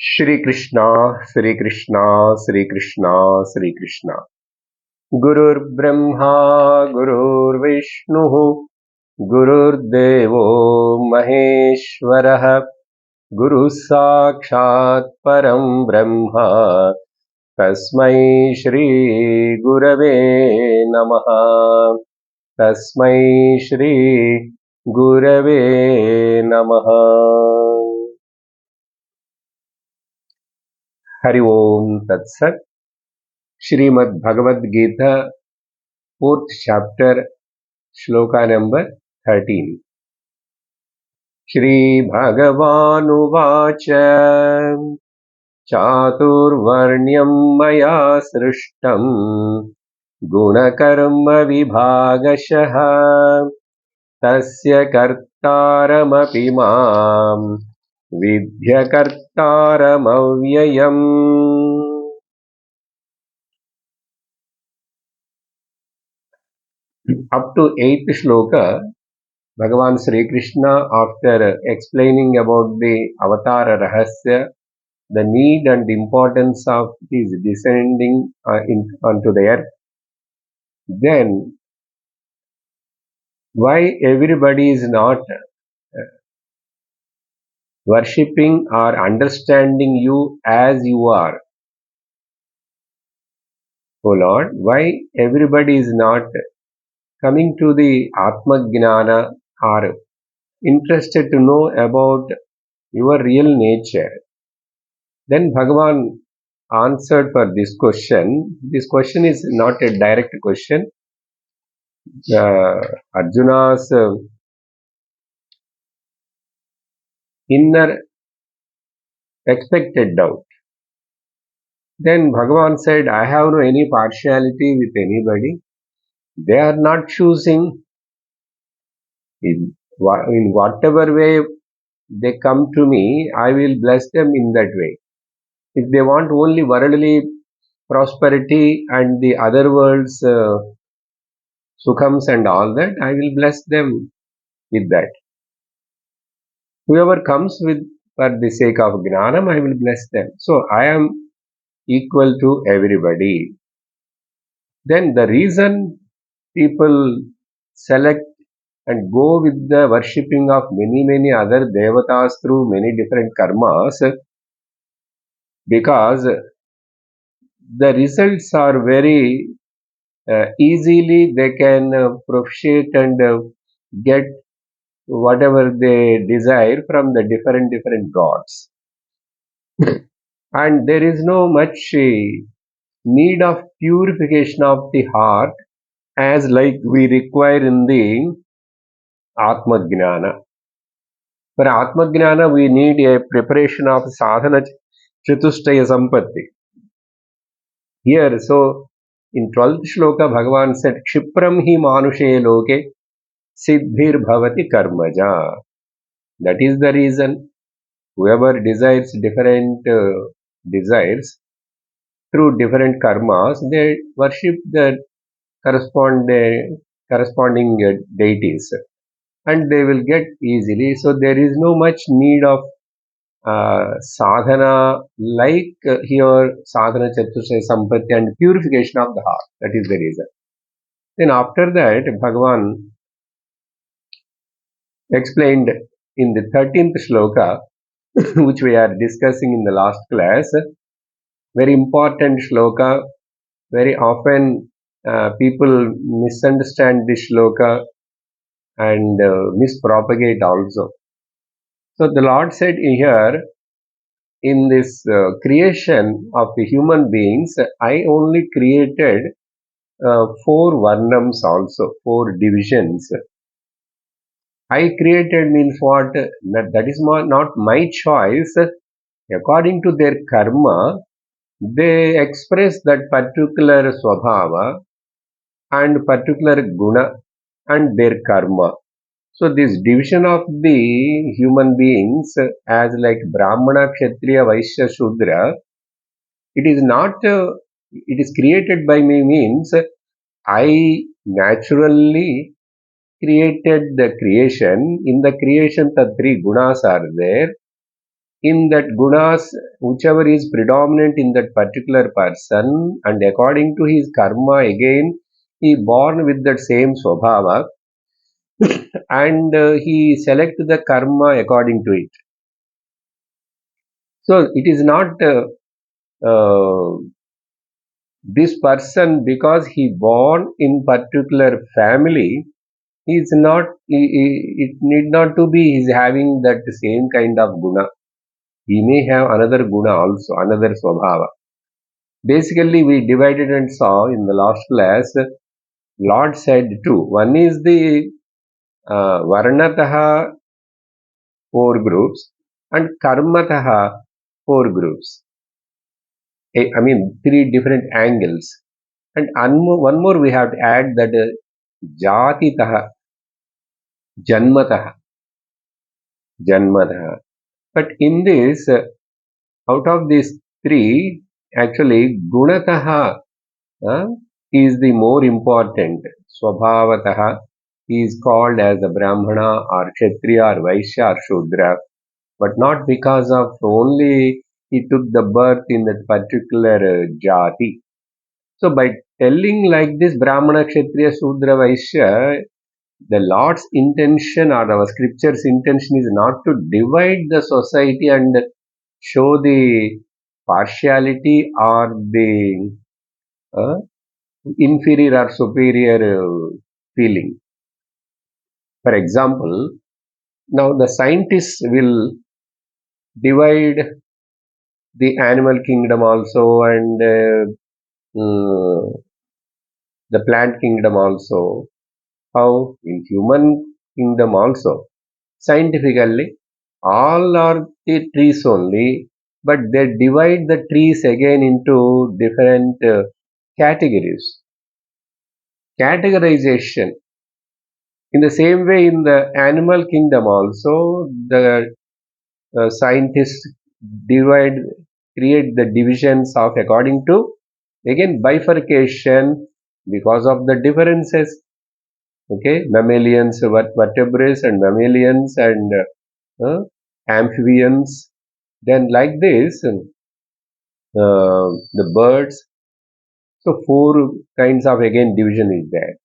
Shri Krishna, Shri Krishna, Shri Krishna, Shri Krishna. Gurur Brahma, Gurur Vishnu, Gurur Devo Maheshwarah, Guru Sakshat Param Brahma, Tasmai Shri Gurave Namaha, Tasmai Shri Gurave Namaha. Hari Om Tat Sat. Srimad Bhagavad Gita, 4th chapter, Sloka number 13. Shri Bhagavanuvacha Chaturvarnyam Maya Srishtam Gunakarma Vibhagashaha Tasya Kartaramapi Mam Vidhya Kartaramavyayam. Up to 8th shloka, Bhagavan Sri Krishna, after explaining about the Avatara Rahasya, the need and importance of his descending onto the earth, then why everybody is not worshipping or understanding you as you are, O Lord, why everybody is not coming to the Atma Gnana or interested to know about your real nature. Then Bhagavan answered for this question. This question is not a direct question. Arjuna's inner expected doubt. Then Bhagavan said, I have no any partiality with anybody. They are not choosing in whatever way they come to me, I will bless them in that way. If they want only worldly prosperity and the other world's sukhams and all that, I will bless them with that. Whoever comes with for the sake of Gnanam, I will bless them. So I am equal to everybody. Then the reason people select and go with the worshipping of many other devatas through many different karmas, because the results are very easily they can propitiate and get whatever they desire from the different gods. And there is no much need of purification of the heart as like we require in the Atma Gnana. For Atma Gnana we need a preparation of sadhana chatushtaya sampatti. Here, so in 12th shloka Bhagavan said, Kshipram hi manushe loke siddhir bhavati karmaja. That is the reason whoever desires different desires through different karmas, they worship the corresponding deities and they will get easily. So there is no much need of sadhana like here sadhana chatushtaya sampatti and purification of the heart. That is the reason. Then after that Bhagavan explained in the 13th shloka which we are discussing in the last class, very important shloka. Very often people misunderstand this shloka and mispropagate also. So the Lord said here, in this creation of the human beings, I only created 4 varnams also, 4 divisions. I created means what? That is not my choice. According to their karma, they express that particular swabhava and particular guna and their karma. So this division of the human beings as like Brahmana, Kshatriya, Vaishya, Shudra, it is not, it is created by me means I naturally created the creation. In the creation the 3 gunas are there in that gunas, whichever is predominant in that particular person, and according to his karma again, he born with that same swabhava, and he select the karma according to it. So it is not this person because he born in particular family. He is not. It need not to be. He is having that same kind of guna. He may have another guna also, another swabhava. Basically, we divided and saw in the last class. Lord said two. One is the varnataha four groups and karmataha four groups. I mean, three different angles. And one more we have to add that jatitaha, janmataha, janmataha. But in this, out of these three, actually, gunataha uh, is the more important. Swabhavataha is called as a Brahmana or Kshatriya or Vaishya or Shudra, but not because of only he took the birth in that particular jati. So by telling like this Brahmana, Kshatriya, Shudra, Vaishya, the Lord's intention or our scripture's intention is not to divide the society and show the partiality or the uh, inferior or superior feeling. For example, now the scientists will divide the animal kingdom also and the plant kingdom also. How? In human kingdom also. Scientifically, all are the trees only, but they divide the trees again into different categories. Categorization. In the same way, in the animal kingdom also, the scientists divide, create the divisions of according to again bifurcation because of the differences. Okay, mammalians, vertebrates, and mammalians and amphibians. Then like this, the birds. So four kinds of again division is there.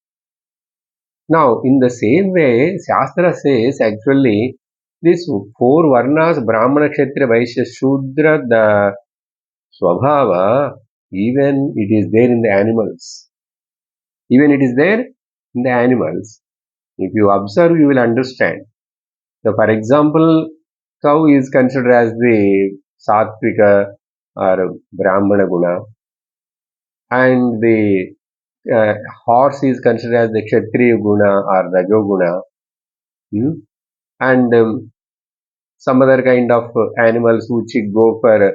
Now, in the same way, Shastra says actually these four varnas, Brahmana, Kshatriya, Vaishya, Shudra, the Swabhava, even it is there in the animals. Even it is there in the animals. If you observe, you will understand. So, for example, cow is considered as the Sattvika or Brahmana Guna, and the uh, horse is considered as the Kshatriya Guna or Rajoguna. Hmm? And some other kind of animals which go for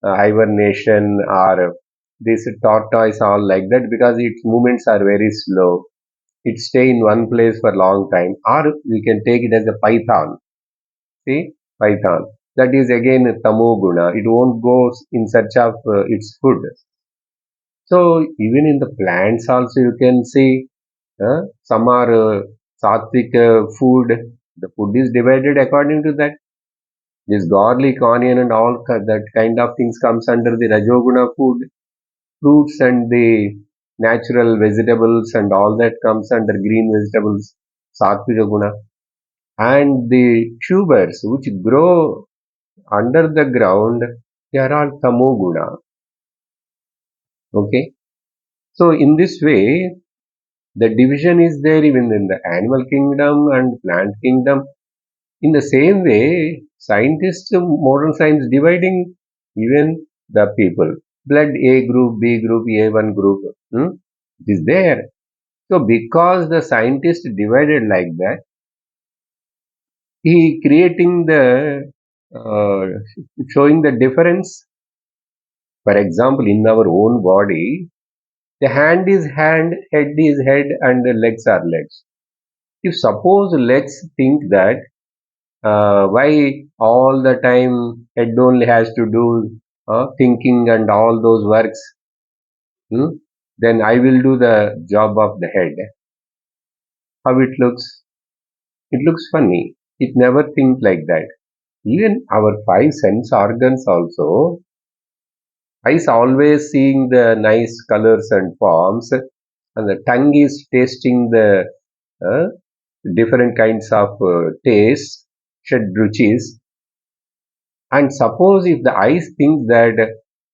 hibernation or this tortoise all like that because its movements are very slow. It stay in one place for long time. Or we can take it as a python. See, python. That is again tamo guna. It won't go in search of its food. So even in the plants also you can see some are sattvic food. The food is divided according to that. This garlic, onion, and all that kind of things comes under the Rajoguna food. Fruits and the natural vegetables and all that comes under green vegetables, Satvika Guna. And the tubers which grow under the ground, they are all Tamo Guna. Okay. So in this way, the division is there even in the animal kingdom and plant kingdom. In the same way, scientists, modern science dividing even the people. Blood A group, B group, A1 group. It is there. So because the scientist divided like that, he creating the uh, showing the difference. For example, in our own body, the hand is hand, head is head, and the legs are legs. If suppose legs think that why all the time head only has to do thinking and all those works, then I will do the job of the head. How it looks? It looks funny. It never thinks like that. Even our five sense organs also, eyes always seeing the nice colors and forms, and the tongue is tasting the uh, different kinds of tastes, shadruchis. And suppose if the eyes think that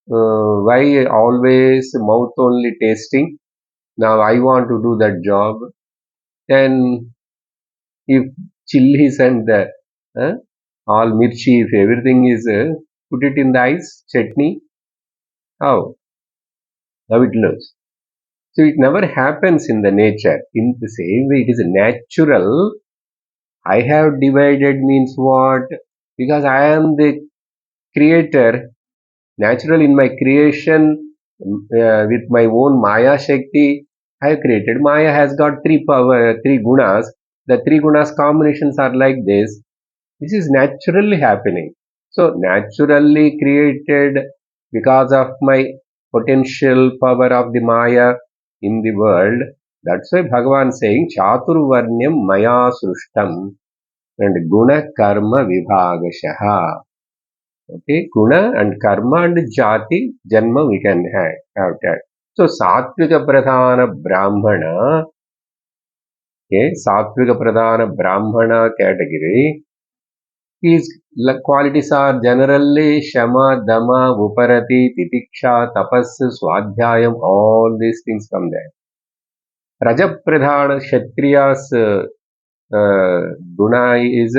why always mouth only tasting, now I want to do that job, then if chilies and the uh, all mirchi, if everything is put it in the eyes, chutney, how it looks. So it never happens in the nature. In the same way, it is natural. I have divided means what? Because I am the creator, natural in my creation, with my own Maya Shakti, I have created. Maya has got three power, three gunas. The three gunas combinations are like this. This is naturally happening. So naturally created because of my potential power of the Maya in the world. That's why Bhagavan saying Chaturvarnyam Maya Srushtam and Guna Karma Vibhagashaha. Okay, Guna and Karma and Jati Janma we can have that. So Satvika Pradhana Brahmana, okay, Satvika Pradhana Brahmana category. These qualities are generally Shama, Dama, Uparati, Titiksha, Tapas, Swadhyayam, all these things come there. Rajapradhana Kshatriyas guna is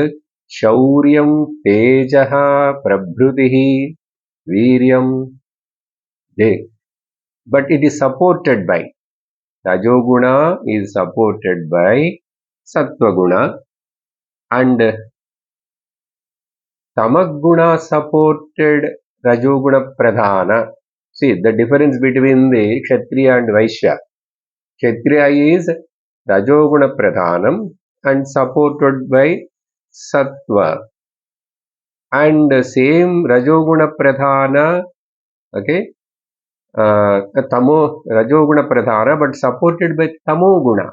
Shauryam, Tejaha, Prabhrutihi, Viryam, they. But it is supported by Rajoguna is supported by Sattva and Tamaguna supported Rajoguna Pradhana. See the difference between the Kshatriya and Vaishya. Kshatriya is Rajoguna Pradhanam and supported by Sattva. And same Rajoguna Pradhana, okay, Tamo Rajoguna Pradhana, but supported by Tamoguna.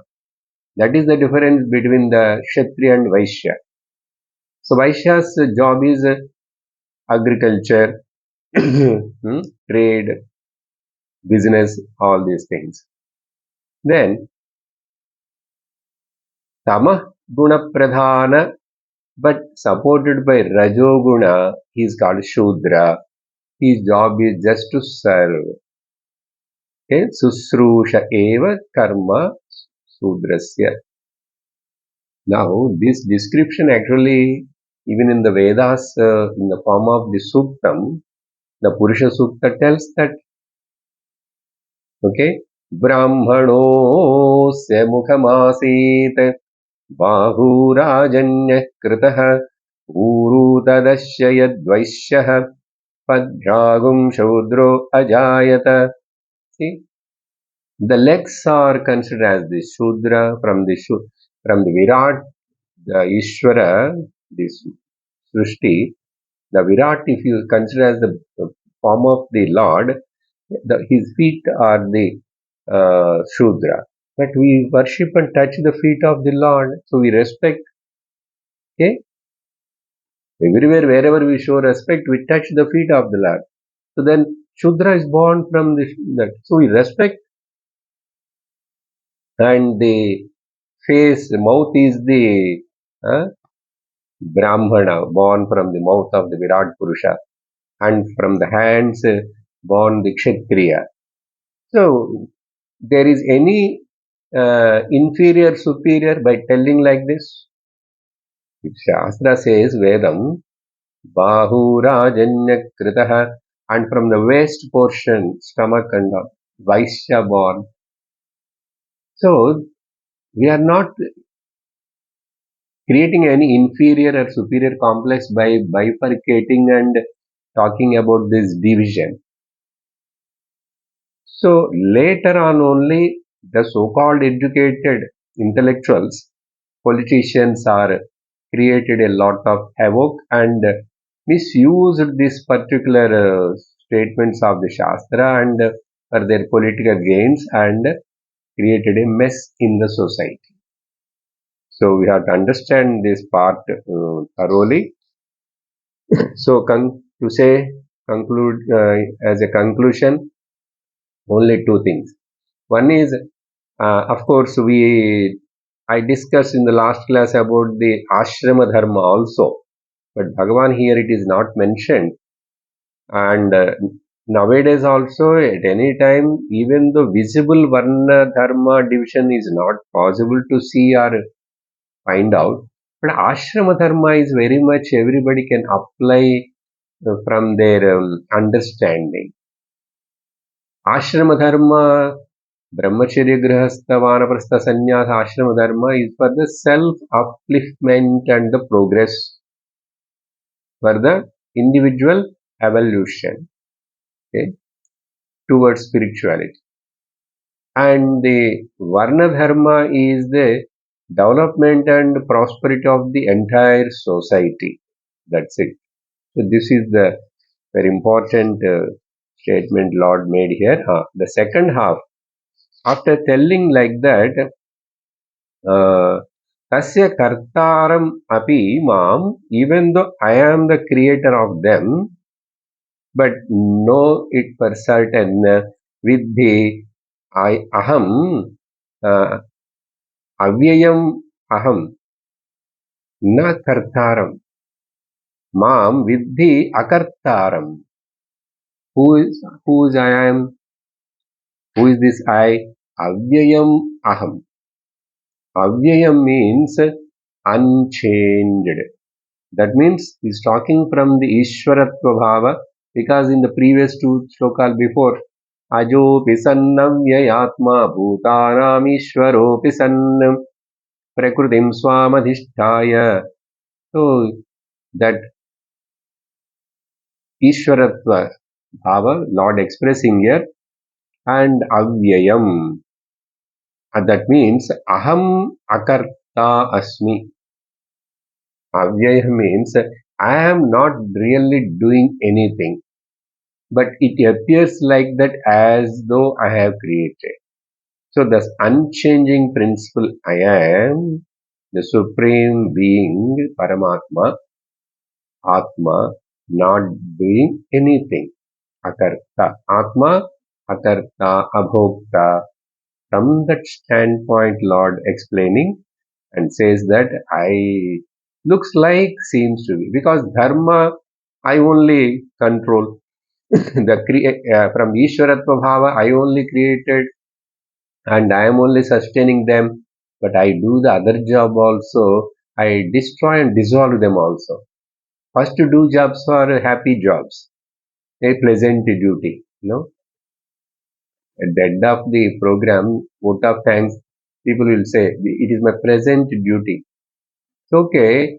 That is the difference between the Kshatriya and Vaishya. So Vaishya's job is agriculture, trade, business, all these things. Then Tamah Guna Pradhana, but supported by Rajoguna, he is called Shudra. His job is just to serve. Okay? Susrusha eva karma Sudrasya. Now, this description actually, even in the Vedas, in the form of the Suktam, the Purusha Sukta tells that, okay, Brahmano se mukhamasit bahurajanya kritah uru tadasya yadvaishyah padhragum shaudro ajayata. See, the legs are considered as the Shudra from the Virat, the Ishvara, this Srishti, the Virat, if you consider as the form of the Lord, his feet are the Shudra. But we worship and touch the feet of the Lord, so we respect. Okay, everywhere, wherever we show respect, we touch the feet of the Lord. So then, Shudra is born from that. So we respect, and the face, mouth is the uh, Brahmana, born from the mouth of the Virat Purusha, and from the hands born the Kshatriya. So, there is any inferior, superior by telling like this? If Shastra says Vedam, Bahu Rajanya Kritaha, and from the waist portion, stomach and all, Vaishya born. So, we are not creating any inferior or superior complex by bifurcating and talking about this division. So later on only the so-called educated intellectuals, politicians are created a lot of havoc and misused these particular statements of the Shastra and for their political gains and created a mess in the society. So we have to understand this part thoroughly. So, to say, conclude as a conclusion, only two things. One is, of course, I discussed in the last class about the ashrama dharma also, but Bhagavan here it is not mentioned. And nowadays also, at any time, even the visible varna dharma division is not possible to see or find out. But ashrama dharma is very much everybody can apply from their understanding. Ashrama dharma, brahmacharya grihastha vanaprastha sannyasa ashrama dharma is for the self upliftment and the progress for the individual evolution, okay, towards spirituality. And the varna dharma is the development and prosperity of the entire society. That's it. So this is the very important statement Lord made here. The second half, after telling like that, tasya kartaram api mam, even though I am the creator of them, but know it for certain, vidhi, I aham, uh, avyayam aham, na kartaram, mam vidhi akartaram. Who is I am? Who is this I? Avyayam aham. Avyayam means unchanged. That means he's talking from the Ishwaratva Bhava, because in the previous two shlokas before, Ajopi sannam yayatma bhutanam ishwaropi sannam prakrutim swamadhisthaya. So that Ishwaratva Bhava, Lord expressing here, and Avyayam. That means Aham Akarta Asmi. Avyaya means I am not really doing anything, but it appears like that as though I have created. So, the unchanging principle I am, the supreme being, Paramatma, Atma, not doing anything. Akarta. Atma, Akarta, Abhokta. From that standpoint, Lord explaining and says that I looks like seems to be, because dharma I only control. From Ishwaratva Bhava I only created and I am only sustaining them, but I do the other job also. I destroy and dissolve them also. First to do jobs are happy jobs, a pleasant duty. At the end of the program, vote of thanks, people will say, it is my present duty. It's okay,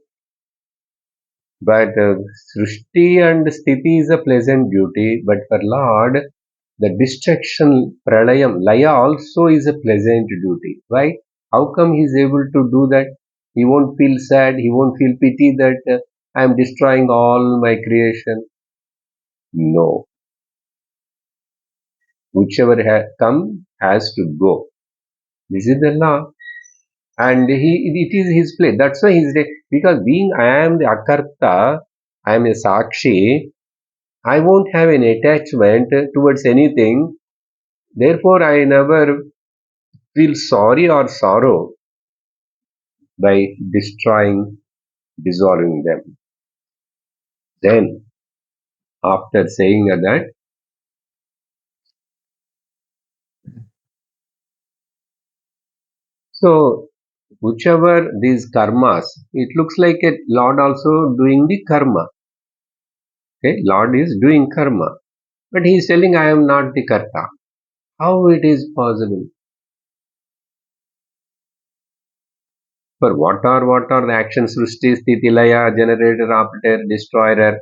but Srishti and Sthiti is a pleasant duty, but for Lord, the destruction, pralayam, laya also is a pleasant duty. Why? How come he is able to do that? He won't feel sad, he won't feel pity that I am destroying all my creation. No. Whichever come has to go. This is the law. And it is his place. That's why he's there. Because being I am the Akarta, I am a Sakshi, I won't have an attachment towards anything. Therefore, I never feel sorry or sorrow by destroying, dissolving them. Then, after saying that, so whichever these karmas, it looks like a Lord also doing the karma. Okay, Lord is doing karma, but he is telling I am not the karta. How it is possible? For what are the actions? Srishti, Sthiti, Laya, generator, operator, destroyer.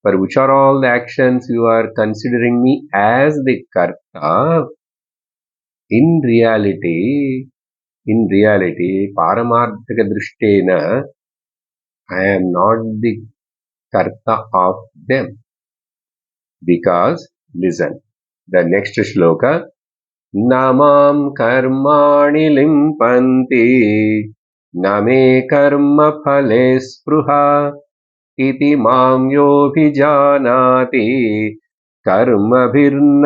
For which are all the actions you are considering me as the karta? In reality, Paramarthika Drishtena, I am not the karta of them. Because, listen, the next shloka, Namam karmani limpanti, name karma phale spruha, इति मां योऽभिजानाति कर्मभिर्न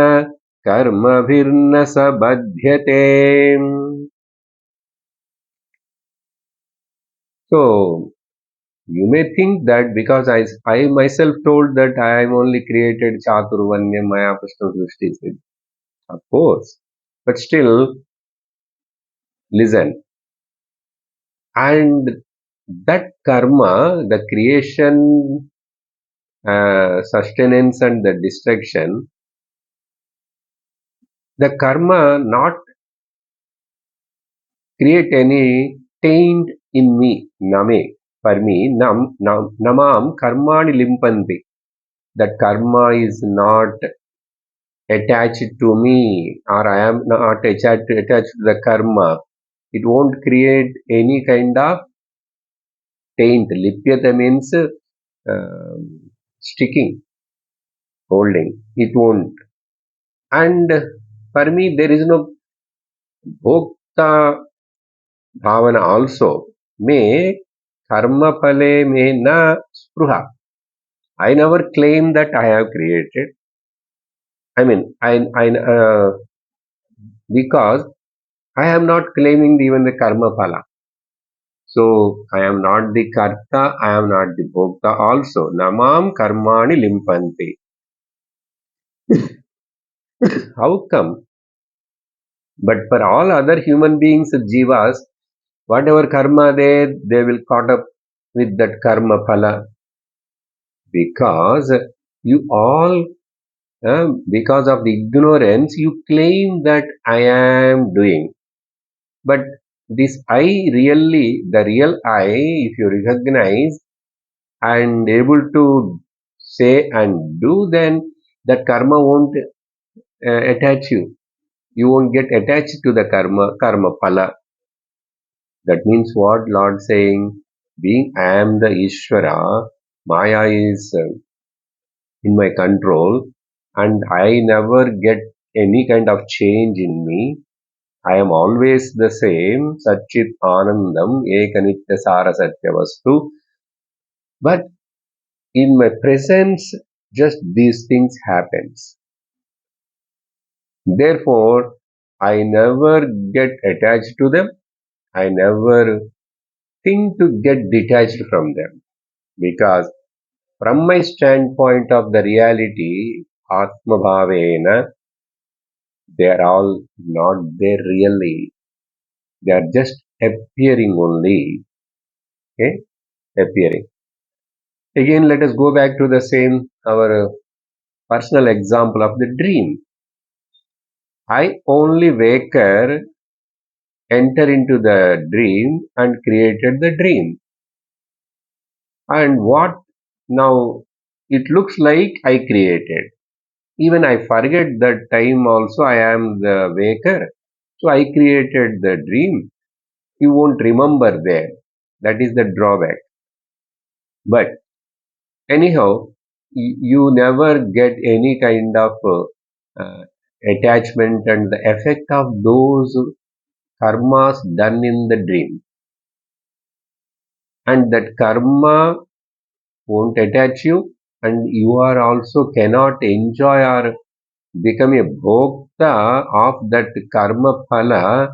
कर्मभिर्न स बध्यते. So you may think that because I myself told that I am only created Chaturvanyam Maya Prashna Srishti. Of course. But still, listen. And that karma, the creation, sustenance and the destruction, the karma not create any taint in me, name, for me, namam karmani limpanti. That karma is not attached to me or I am not attached to the karma. It won't create any kind of taint. Lipyata means sticking, holding. It won't. And for me, there is no bhokta bhavana also. May karma phale may na spruha. I never claim that I have created. I mean, because I am not claiming even the karma phala. So I am not the karta, I am not the bhokta also. Namam karmani limpanti. How come? But for all other human beings, jivas, whatever karma they will caught up with that karma phala. Because you all, because of the ignorance, you claim that I am doing. But this I really, the real I, if you recognize and able to say and do, then that karma won't attach you. You won't get attached to the karma phala. That means what Lord saying? Being I am the Ishvara, Maya is in my control, and I never get any kind of change in me. I am always the same, Satchit Anandam, Ekanitya Sara Satya Vastu. But in my presence, just these things happens. Therefore, I never get attached to them. I never think to get detached from them. Because from my standpoint of the reality, Atma Bhavena, they are all not there really. They are just appearing only. Okay? Appearing. Again, let us go back to the same, our personal example of the dream. I only waker enter into the dream and created the dream. And what now it looks like I created. Even I forget that time also I am the waker. So I created the dream. You won't remember there. That is the drawback. But anyhow, you never get any kind of attachment and the effect of those karmas done in the dream. And that karma won't attach you, and you are also cannot enjoy or become a bhokta of that karma phala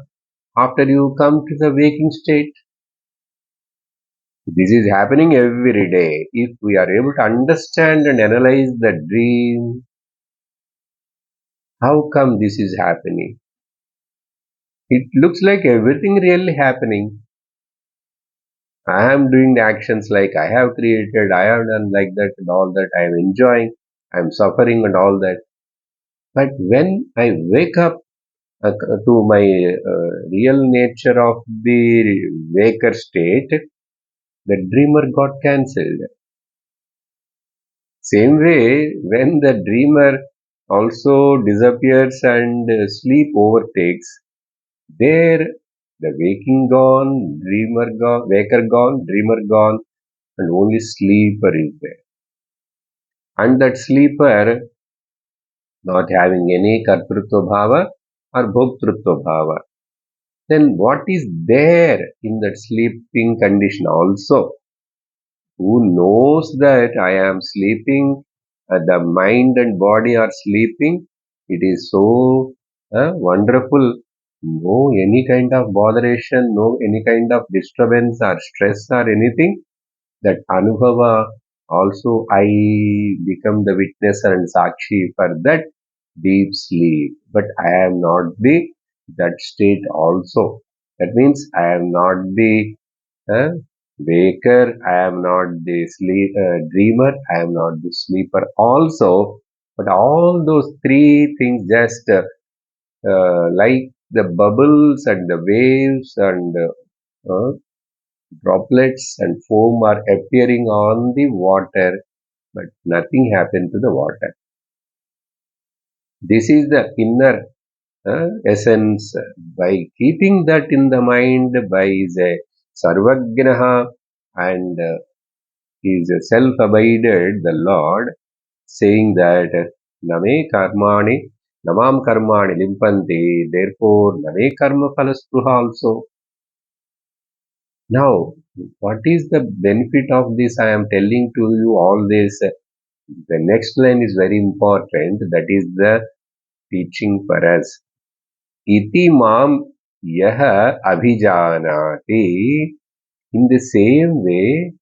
after you come to the waking state. This is happening every day. If we are able to understand and analyze the dream, how come this is happening? It looks like everything really happening. I am doing the actions like I have created, I have done like that and all that. I am enjoying, I am suffering and all that. But when I wake up to my real nature of the waker state, the dreamer got cancelled. Same way, when the dreamer also disappears and sleep overtakes, there the waking gone, dreamer gone, waker gone, dreamer gone, and only sleeper is there. And that sleeper not having any kartrutva bhava or bhoktrutva bhava. Then what is there in that sleeping condition also? who knows that I am sleeping, the mind and body are sleeping. It is so wonderful. No any kind of botheration, no any kind of disturbance or stress or anything. That Anubhava also I become the witness and Sakshi for that deep sleep. But I am not the that state also. That means I am not the uh, waker, I am not the dreamer, I am not the sleeper also. But all those three things just like the bubbles and the waves and droplets and foam are appearing on the water, but nothing happened to the water. This is the inner essence. By keeping that in the mind, by the Sarvagnaha and is self-abided, the Lord, saying that Name karmani, namam karmani limpanti, therefore Name karma phalaspuha also. Now, what is the benefit of this? I am telling to you all this. The next line is very important. That is the teaching for us. Iti mam yaha abhijanati. In the same way,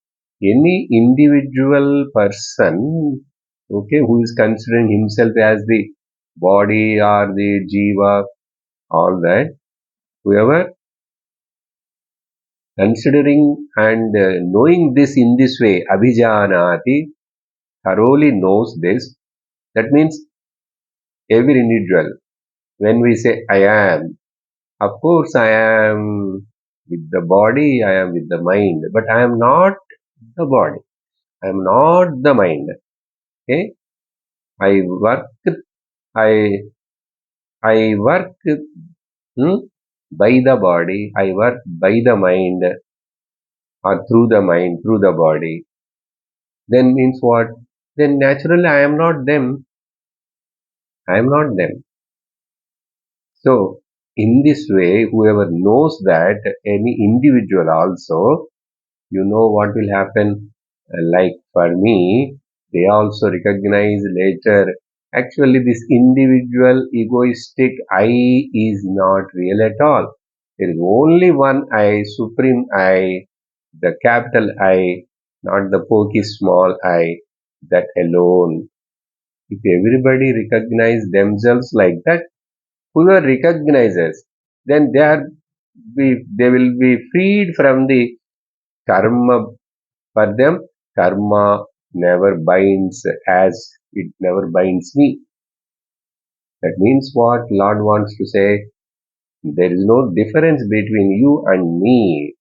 any individual person, okay, who is considering himself as the body or the jiva, all that, whoever considering and knowing this in this way, abhijanati, thoroughly knows this. That means every individual, when we say I am, of course I am with the body, I am with the mind, but I am not the body, I am not the mind. Okay, I work, I I work hmm, by the body, I work by the mind or through the mind, through the body. Then means what? Then naturally I am not them. I am not them. So in this way, whoever knows that, any individual also, you know what will happen. Like for me, they also recognize later. Actually, this individual egoistic I is not real at all. There is only one I, supreme I, the capital I, not the pokey small I, that alone. If everybody recognize themselves like that, whoever recognizes, then they will be freed from the karma. For them, karma never binds as it never binds me. That means what Lord wants to say, there is no difference between you and me.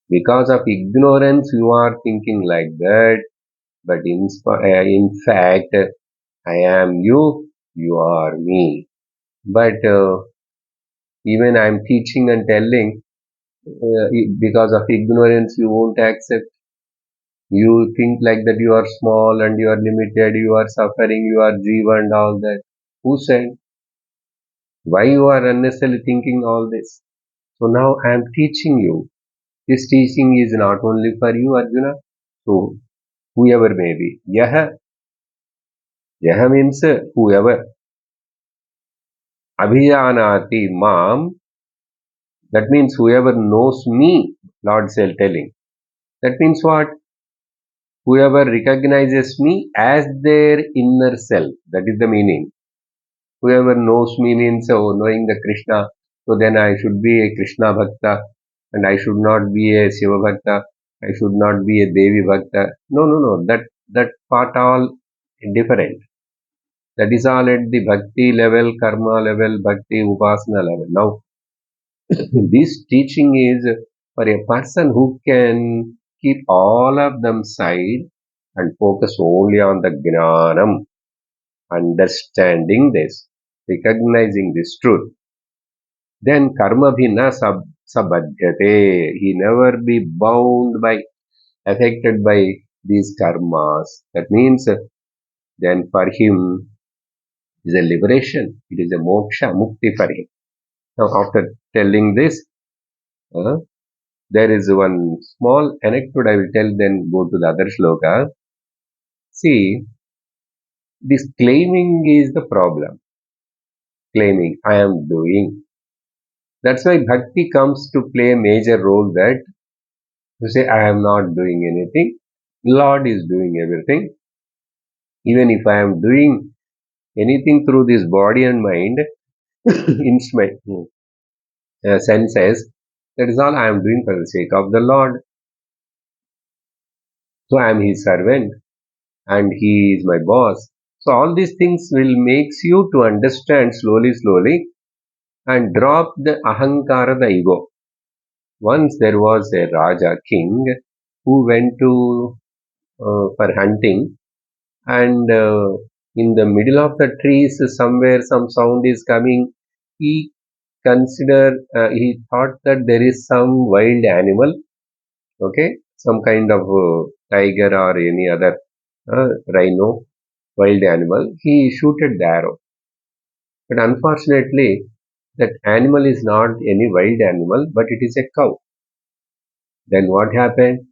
Because of ignorance, you are thinking like that, but in fact, I am you, you are me. But even I am teaching and telling, because of ignorance, you won't accept. You think like that you are small and you are limited, you are suffering, you are jiva and all that. Who said? Why you are unnecessarily thinking all this? So now I am teaching you. This teaching is not only for you, Arjuna. So whoever may be. Yaha means whoever. Abhijanati mam. That means whoever knows me, Lord is telling. That means what? Whoever recognizes me as their inner self. That is the meaning. Whoever knows me means knowing the Krishna. So then I should be a Krishna Bhakta and I should not be a Shiva Bhakta. I should not be a Devi Bhakta. No. That part all different. That is all at the bhakti level, karma level, bhakti upasana level. Now, this teaching is for a person who can keep all of them side and focus only on the gnanam, understanding this, recognizing this truth. Then karma bhi na sabadhyate. He never be bound by, affected by these karmas. That means then for him is a liberation. It is a moksha, mukti for him. Now after telling this, uh, There is one small anecdote I will tell, then go to the other shloka. See, this claiming is the problem. Claiming, I am doing. That's why bhakti comes to play a major role, that you say, I am not doing anything. Lord is doing everything. Even if I am doing anything through this body and mind, instrument, senses, that is all I am doing for the sake of the Lord. So I am His servant and He is my boss. So all these things will makes you to understand slowly, slowly, and drop the ahankara, the ego. Once there was a Raja king who went to for hunting, and in the middle of the trees somewhere some sound is coming. He he thought that there is some wild animal, okay, some kind of tiger or any other rhino, wild animal. He shooted the arrow, but unfortunately that animal is not any wild animal, but it is a cow. Then what happened?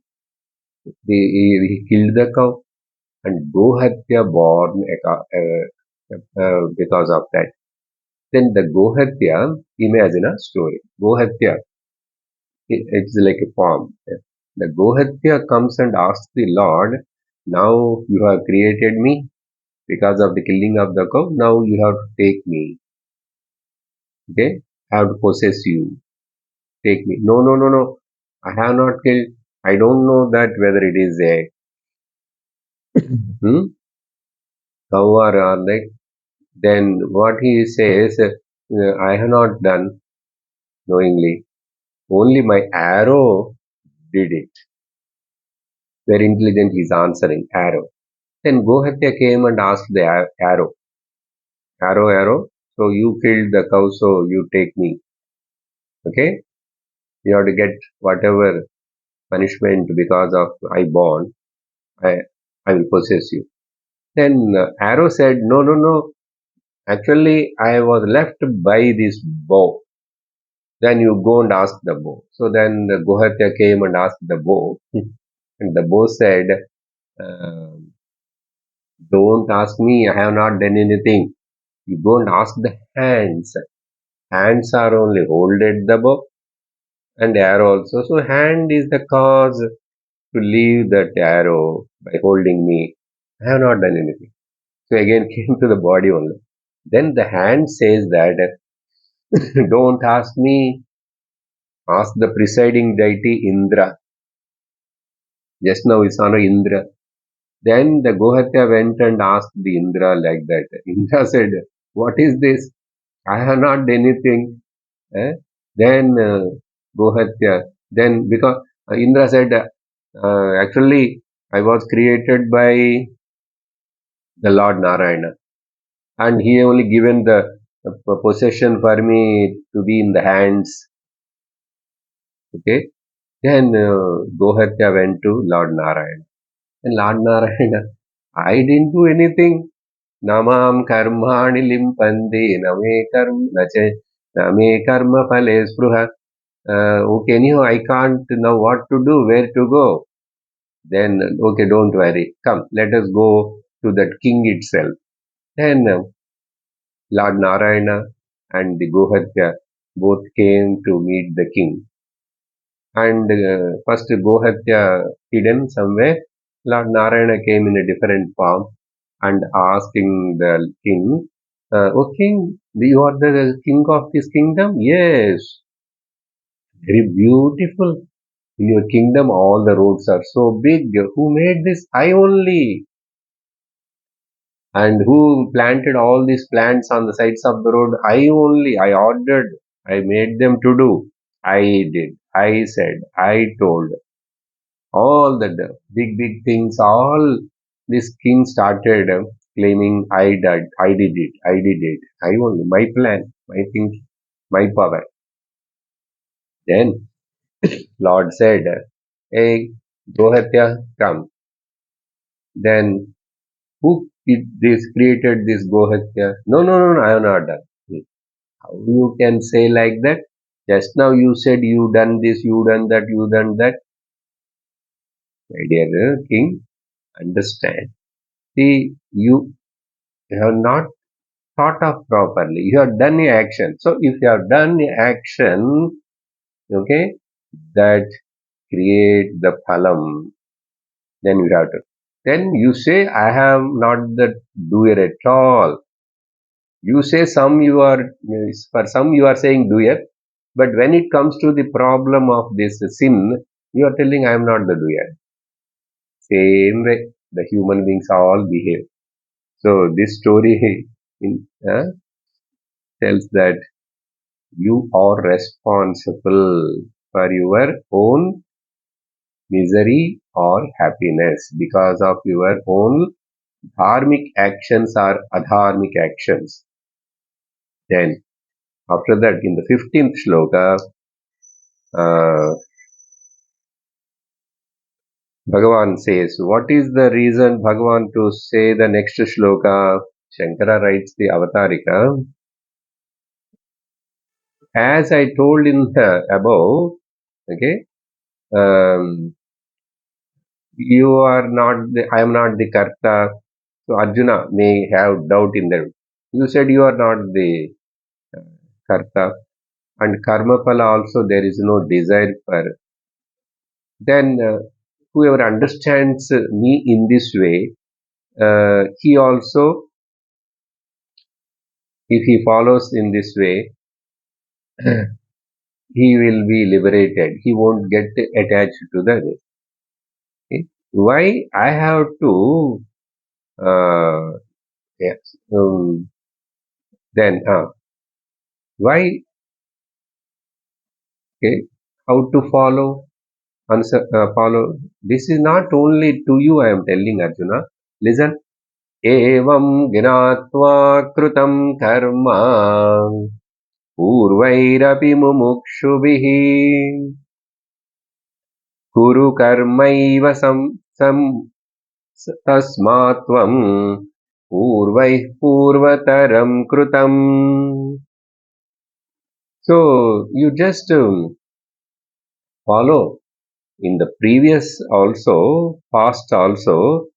He killed the cow, and Gohatya born because of that. Then the Gohatya, imagine a story. Gohatya, it's like a farm. The Gohatya comes and asks the Lord, now you have created me because of the killing of the cow, now you have to take me. Okay? I have to possess you. Take me. No, no, no, no. I have not killed. I don't know that whether it is a hmm, cow or like. Then what he says, I have not done knowingly. Only my arrow did it. Very intelligent he is answering, arrow. Then Gohatya came and asked the arrow, arrow, arrow. So you killed the cow, so you take me. Okay? You have to get whatever punishment because of I born, I, I will possess you. Then arrow said, no, no, no. Actually, I was left by this bow. Then you go and ask the bow. So then the Gohatya came and asked the bow. And the bow said, uh, don't ask me, I have not done anything. You go and ask the hands. Hands are only holded the bow and arrow also. So hand is the cause to leave that arrow by holding me. I have not done anything. So again came to the body only. Then the hand says that don't ask me, ask the presiding deity Indra. Just now we saw no Indra. Then the Gohatya went and asked the Indra like that. Indra said, what is this? I have not done anything. Eh? Then Gohatya, then because Indra said, actually, I was created by the Lord Narayana, and he only given the possession for me to be in the hands. Okay. Then Gohatya went to Lord Narayana. And Lord Narayana, I didn't do anything. Namam karmani limpandi name karma nache name karma phale spruha. Okay, anyhow, I can't know what to do, where to go. Then, okay, don't worry. Come, let us go to that king itself. Then Lord Narayana and the Gohatya both came to meet the king. And first Gohatya hidden somewhere. Lord Narayana came in a different form and asking the king, "O king, you are the king of this kingdom?" Yes, very beautiful. In your kingdom, all the roads are so big. Who made this? I only. And who planted all these plants on the sides of the road? I only. I ordered. I made them to do. I did. I said. I told. All the big, big things, all this king started claiming, I did it, I did it. I only. My plan, my thing, my power. Then Lord said, hey, Gohatya, come. Then who did this, created this Gohatya? No, no, no, no, I have not done. How you can say like that? Just now you said you done this, you done that, you done that. My dear king, understand. See, you have not thought of properly. You have done a action. So if you have done a action, okay, that create the phalam, then you have to. Then you say, I am not the doer at all. You say for some you are saying doer, but when it comes to the problem of this sin, you are telling I am not the doer. Same way the human beings all behave. So this story in, tells that you are responsible for your own misery or happiness because of your own dharmic actions or adharmic actions. Then after that in the 15th shloka, uh, Bhagavan says, what is the reason Bhagavan to say the next shloka? Shankara writes the Avatarika. As I told in the above, okay, you are not I am not the Karta. So Arjuna may have doubt in them. You said you are not the Karta. And Karma Phala also there is no desire for. Then whoever understands me in this way, he also, if he follows in this way, he will be liberated. He won't get attached to the. Okay? Why I have to? Yes. Then why? Okay. How to follow? Answer. Follow. This is not only to you. I am telling Arjuna. Listen. एवं ज्ञात्वा कृतं कर्म पूर्वैरपि मुमुक्षुभिः कुरु कर्मैव तस्मात् त्वं पूर्वैः पूर्वतरं कृतम्. So you just follow in the previous also, past also,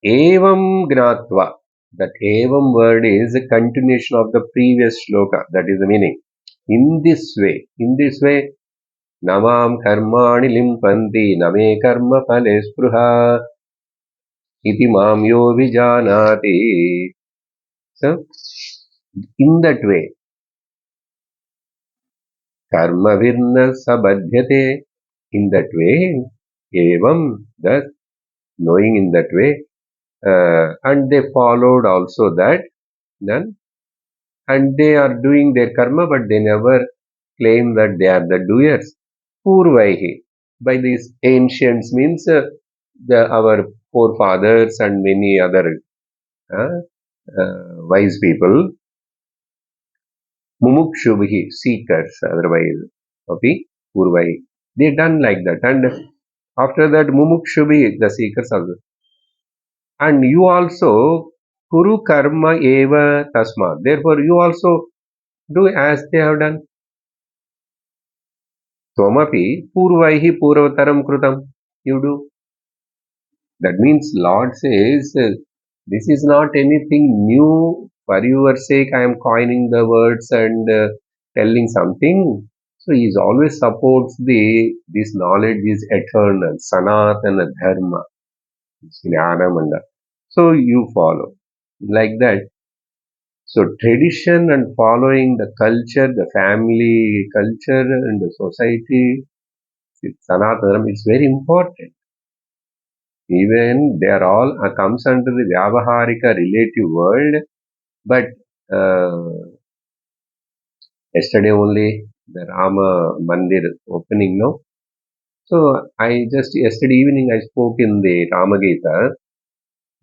evam gnatva. That evam word is a continuation of the previous shloka. That is the meaning. In this way, namam karmani limpanti name karma phale spruha iti mam yo vijanati. So, in that way, karma virna sabadhyate. In that way, evam, thus, knowing in that way, and they followed also that, then, and they are doing their karma, but they never claim that they are the doers. Purvaihi, by these ancients means our forefathers and many other uh, wise people, mumukshubhi, seekers, otherwise, okay, purvai, they done like that, and after that mumukshubhi, the seekers also, and you also kuru karma eva tasma. Therefore, you also do as they have done. Twamapi purvaihi purvataram krutam. You do. That means Lord says, this is not anything new. For your sake, I am coining the words and telling something. So he is always supports this knowledge is eternal, sanatana dharma, jnana manda. So you follow like that. So tradition and following the culture, the family culture and the society, sanatana is very important. Even they are all comes under the Vyavaharika relative world, but yesterday only the Rama Mandir opening, no? So I just yesterday evening I spoke in the Rama Gita.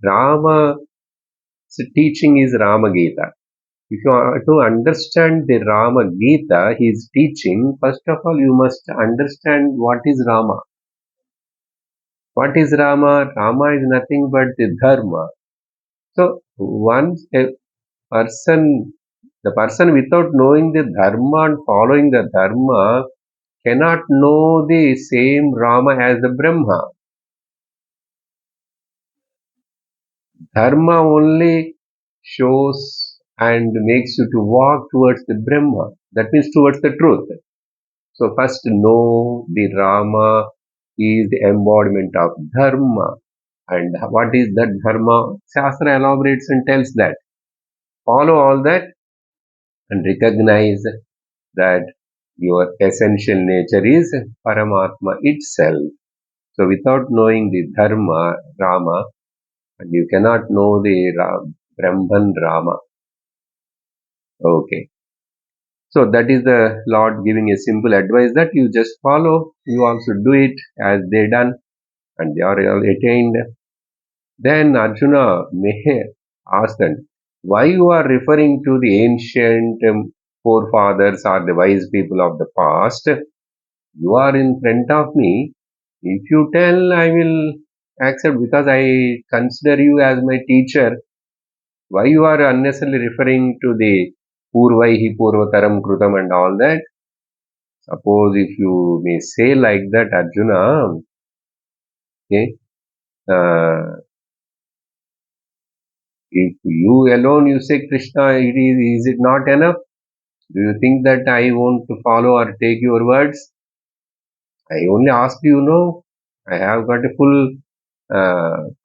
Rama's teaching is Rama Gita. If you are to understand the Rama Gita, his teaching, first of all you must understand what is Rama. What is Rama? Rama is nothing but the Dharma. So once a person The person without knowing the dharma and following the dharma cannot know the same Rama as the Brahma. Dharma only shows and makes you to walk towards the Brahma. That means towards the truth. So first know the Rama is the embodiment of Dharma. And what is that Dharma? Shastra elaborates and tells that. Follow all that and recognize that your essential nature is Paramatma itself. So without knowing the Dharma, Rama, and you cannot know the Brahman Rama. Okay. So that is the Lord giving a simple advice that you just follow. You also do it as they done and they are all attained. Then Arjuna may ask them, why you are referring to the ancient forefathers or the wise people of the past? You are in front of me. If you tell, I will accept because I consider you as my teacher. Why you are unnecessarily referring to the Purvaihi Purvataram Krutam and all that? Suppose if you may say like that, Arjuna, okay, uh, if you alone you say Krishna, is it not enough? Do you think that I want to follow or take your words? I only asked you, no. I have got a full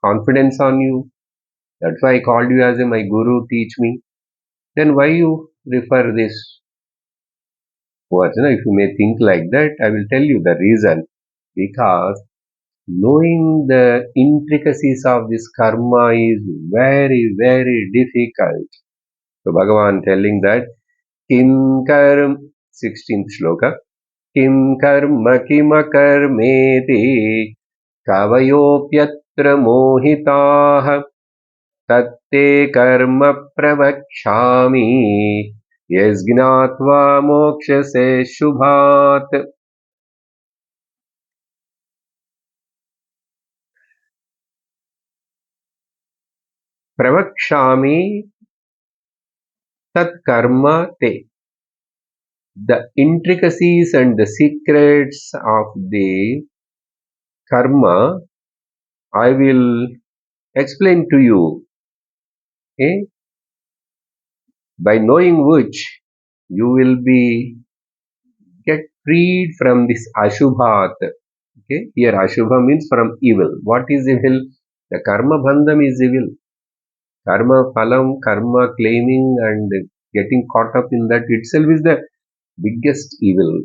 confidence on you. That's why I called you as my guru, teach me. Then why you refer this words? If you may think like that, I will tell you the reason. Because knowing the intricacies of this karma is very, very difficult. So Bhagavan telling that Kim Karm 16th Shloka Kim Karma Kimakarmeti Kavayopyatra Mohitaha Tatte Karma Pravakshami Yasgnatva Mokshase Shubhat. Pravakshami Tat Karma Te. The intricacies and the secrets of the karma I will explain to you, okay? By knowing which you will be get freed from this ashubhat. Okay, here ashubha means from evil. What is evil? The karma bandham is evil. Karma phalam, karma claiming and getting caught up in that itself is the biggest evil.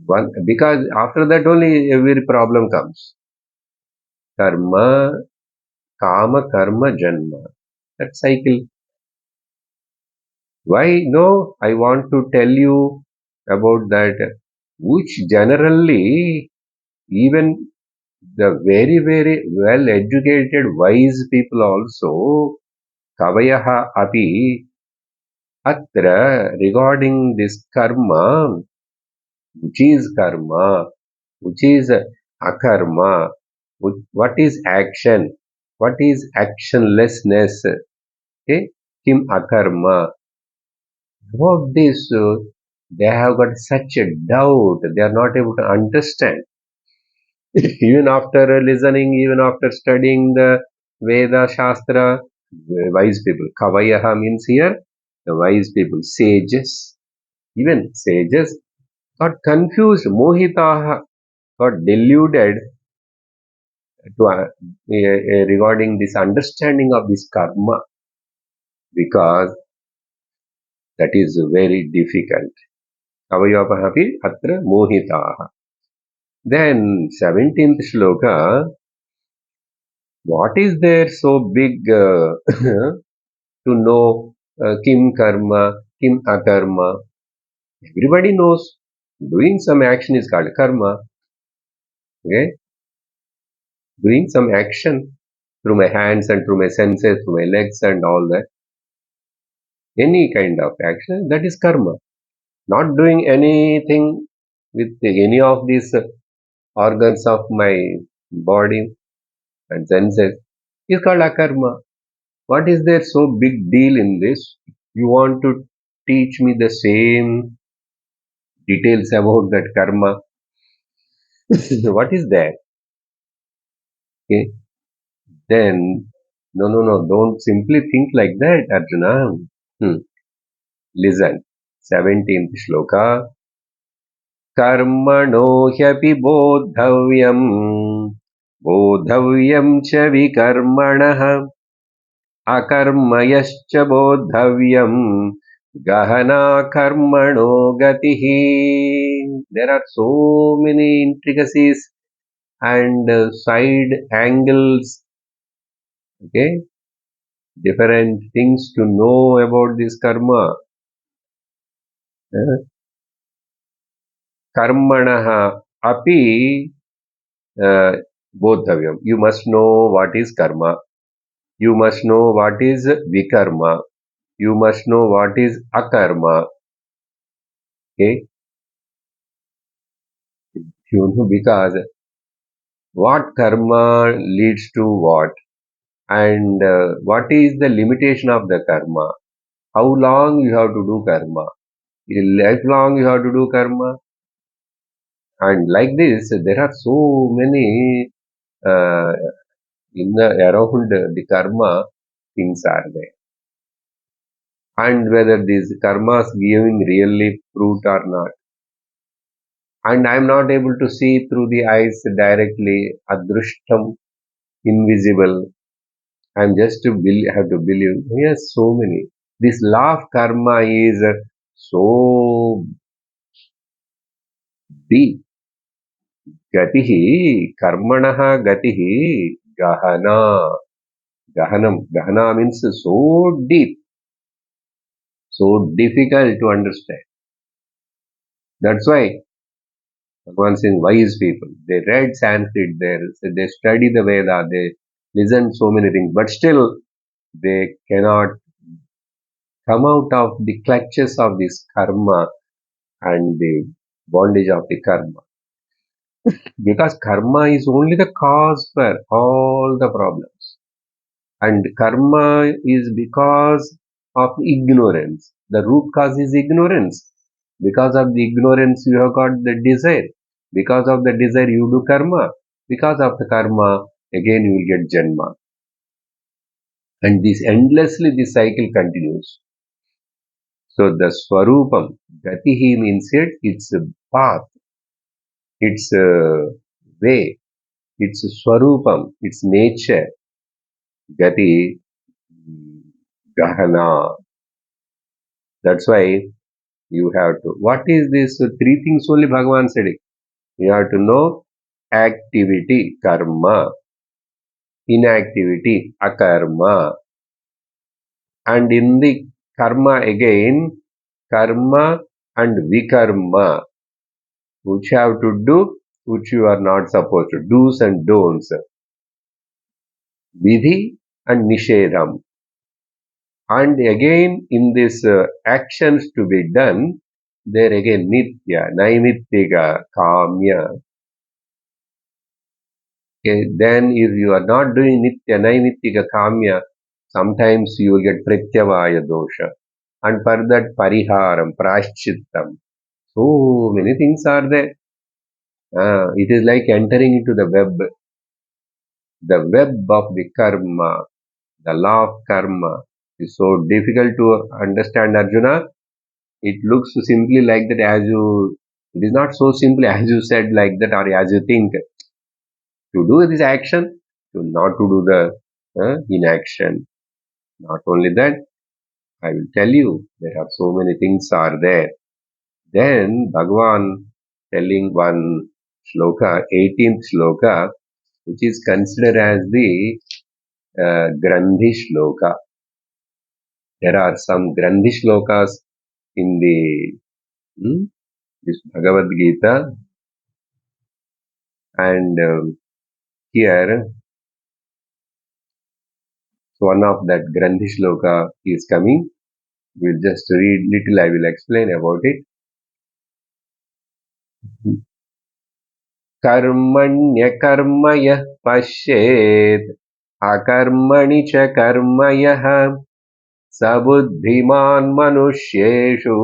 One, because after that only every problem comes. Karma, kama, karma, janma. That cycle. Why? No, I want to tell you about that, which generally even the very, very well educated, wise people also, kavayaha api, atra, regarding this karma, which is akarma, what is action, what is actionlessness, okay? Kim akarma. About this, they have got such a doubt, they are not able to understand. Even after listening, even after studying the Veda Shastra, wise people, Kavayaha means here, the wise people, sages, even sages got confused, Mohitaha got deluded to, regarding this understanding of this karma because that is very difficult. Kavayapahapi atra mohitaha. Then 17th shloka, what is there so big to know kim karma, kim akarma? Everybody knows doing some action is called karma. Okay, doing some action through my hands and through my senses, through my legs and all that. Any kind of action that is karma. Not doing anything with any of these organs of my body and senses is called akarma. What is there so big deal in this? You want to teach me the same details about that karma? What is that? Okay. Then, no, don't simply think like that, Arjuna. Hmm. Listen. 17th shloka. कर्मणो ह्यपि बोद्धव्यम् बोद्धव्यम् च विकर्मणः अकर्मयश्च बोद्धव्यम् गहना कर्मणो गतिः. There are so many intricacies and side angles, okay, different things to know about this karma. Karmanaha api bodhavyam. You must know what is karma. You must know what is vikarma. You must know what is akarma. Okay, you know, because what karma leads to what, and what is the limitation of the karma. How long you have to do karma? Lifelong you have to do karma, and like this, there are so many uh, around the karma things are there, and whether these karmas giving really fruit or not. And I am not able to see through the eyes directly, adrushtam, invisible. I am just to have to believe. Yes, so many. This law of karma is so deep. Gatihi, karmanaha gatihi, gahana. Gahanam. Gahana means so deep, so difficult to understand. That's why Bhagavan saying wise people. They read Sanskrit, they study the Veda, they listen so many things, but still they cannot come out of the clutches of this karma and the bondage of the karma. Because karma is only the cause for all the problems. And karma is because of ignorance. The root cause is ignorance. Because of the ignorance, you have got the desire. Because of the desire, you do karma. Because of the karma, again you will get janma. And this endlessly, this cycle continues. So the swarupam, gatihi means it's a path, it's a way, it's a swarupam, it's nature, gati, gahana. That's why you have to. What is this? So three things only Bhagavan said it. You have to know activity, karma, inactivity, akarma, and in the karma again, karma and vikarma, which you have to do, which you are not supposed to, do's and don'ts, vidhi and nishedham. And again, in this actions to be done, there again nitya, naimittika, kamya. Okay, then if you are not doing nitya, naimittika, kamya, sometimes you will get pratyavaya dosha. And for that pariharam, prashchittam. So many things are there. It is like entering into the web of the karma, the law of karma is so difficult to understand, Arjuna. It looks simply like that it is not so simple as you said like that or as you think. To do this action, to not to do the inaction. Not only that, I will tell you, there are so many things are there. Then Bhagavan telling one shloka, 18th shloka, which is considered as the Grandhi shloka. There are some Grandhi shlokas in this Bhagavad Gita, and here one of that Grandhi shloka is coming. We'll just read little. I will explain about it. कर्मण्यकर्म यः पश्येत् अकर्मणि च कर्म यः सबुद्धिमान् मनुष्येषु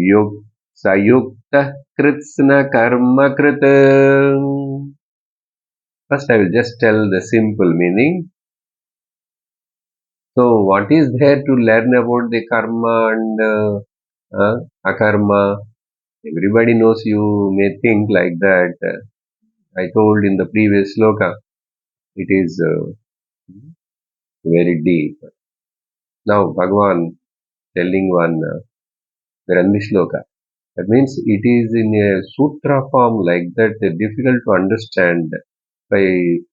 युक् सयुक्तः कृत्स्नकर्मकृत्. First, I will just tell the simple meaning. So, what is there to learn about the karma and akarma? Everybody knows. You may think like that. I told in the previous sloka, it is very deep. Now, Bhagavan telling one Grandhi sloka. That means it is in a sutra form like that, difficult to understand by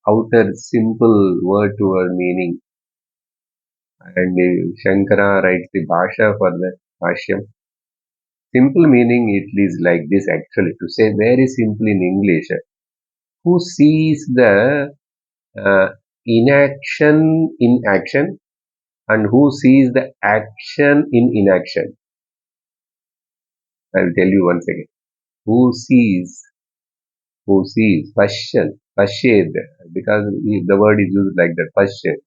outer simple word to word meaning. And Shankara writes the Bhasha for the Bhashyam. Simple meaning it is like this actually. To say very simple in English, who sees the uh, inaction in action and who sees the action in inaction. I will tell you once again. Who sees, pashyed, because the word is used like that, pashyed.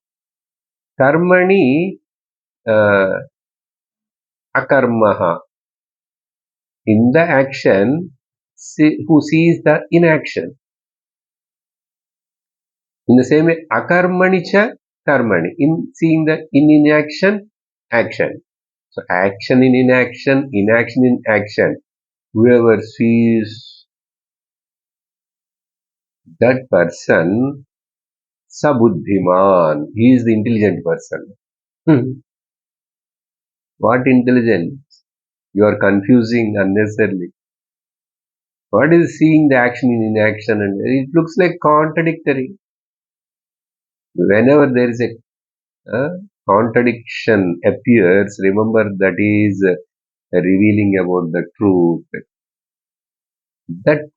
Karmani uh, akarmaha. In the action, who sees the inaction. In the same way, akarmani cha karmani. In seeing the in inaction, action. So action in inaction in action. Whoever sees that person, sabuddhiman, he is the intelligent person. What intelligence? You are confusing unnecessarily. What is seeing the action in inaction? And it looks like contradictory. Whenever there is a contradiction appears, remember that is revealing about the truth. That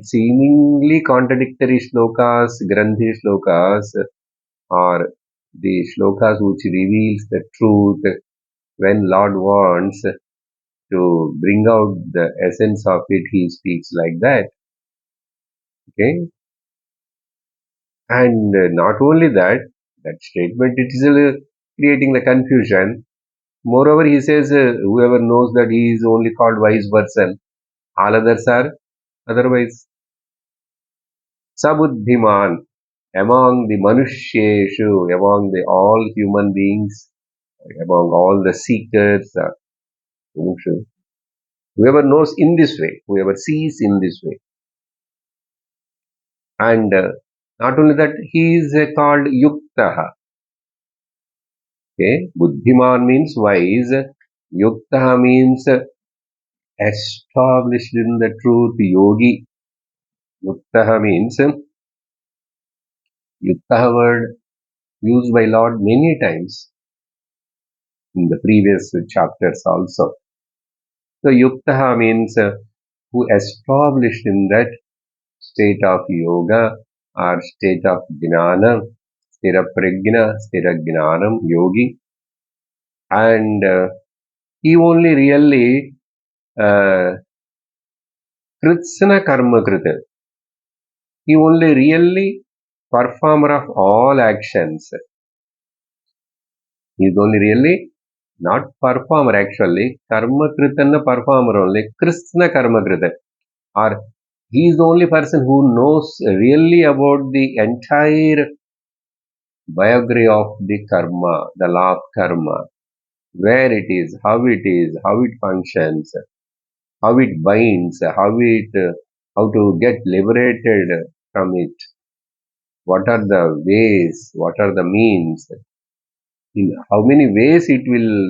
seemingly contradictory shlokas, Grandhi shlokas, or the shlokas which reveals the truth when Lord wants to bring out the essence of it, he speaks like that. Okay, and not only that, that statement it is creating the confusion. Moreover, he says, whoever knows that he is only called wise person, all others are otherwise. Sabuddhiman, among the Manushyeshu, among the all human beings, among all the seekers, whoever knows in this way, whoever sees in this way. And not only that, he is called Yuktaha. Okay, Buddhiman means wise, Yuktaha means established in the truth, yogi. Yuktaha means, Yuktaha word used by Lord many times in the previous chapters also. So Yuktaha means who established in that state of yoga or state of jnana, stira prajna, stira jnanam, yogi. And he only really kritsana karma krita. He only really performer of all actions. He is only really not performer actually. Karma kritana performer only. Krishna karma krita. Or he is the only person who knows really about the entire biography of the karma, the law of karma, where it is, how it functions, how it binds, how to get liberated from it. What are the ways? What are the means? In how many ways it will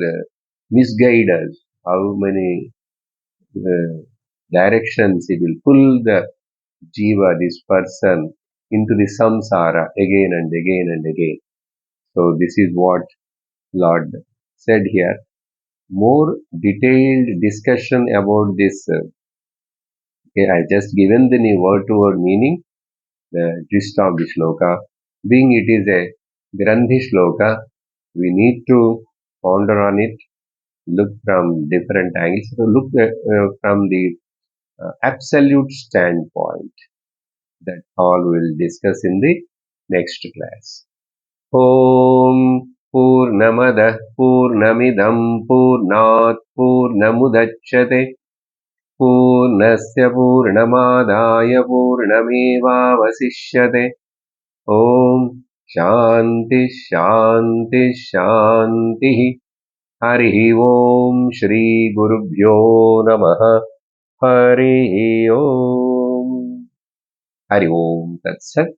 misguide us? How many uh, directions it will pull the jiva, this person, into the samsara again and again and again. So this is what Lord said here. More detailed discussion about this. Okay, I just given the word to word meaning, the gist of the shloka. Being it is a Grandhi shloka, we need to ponder on it, look from different angles, so look from the absolute standpoint. That all we'll discuss in the next class. Om पूर्णमदः पूर्णमिदं पूर्णात् पूर्णमुदच्यते पूर्णस्य पूर्णमादाय पूर्णमेवावशिष्यते ॐ शान्ति शान्ति शान्तिः हरिः ॐ श्रीगुरुभ्यो नमः हरिः ॐ हरि ओम् तत्सत्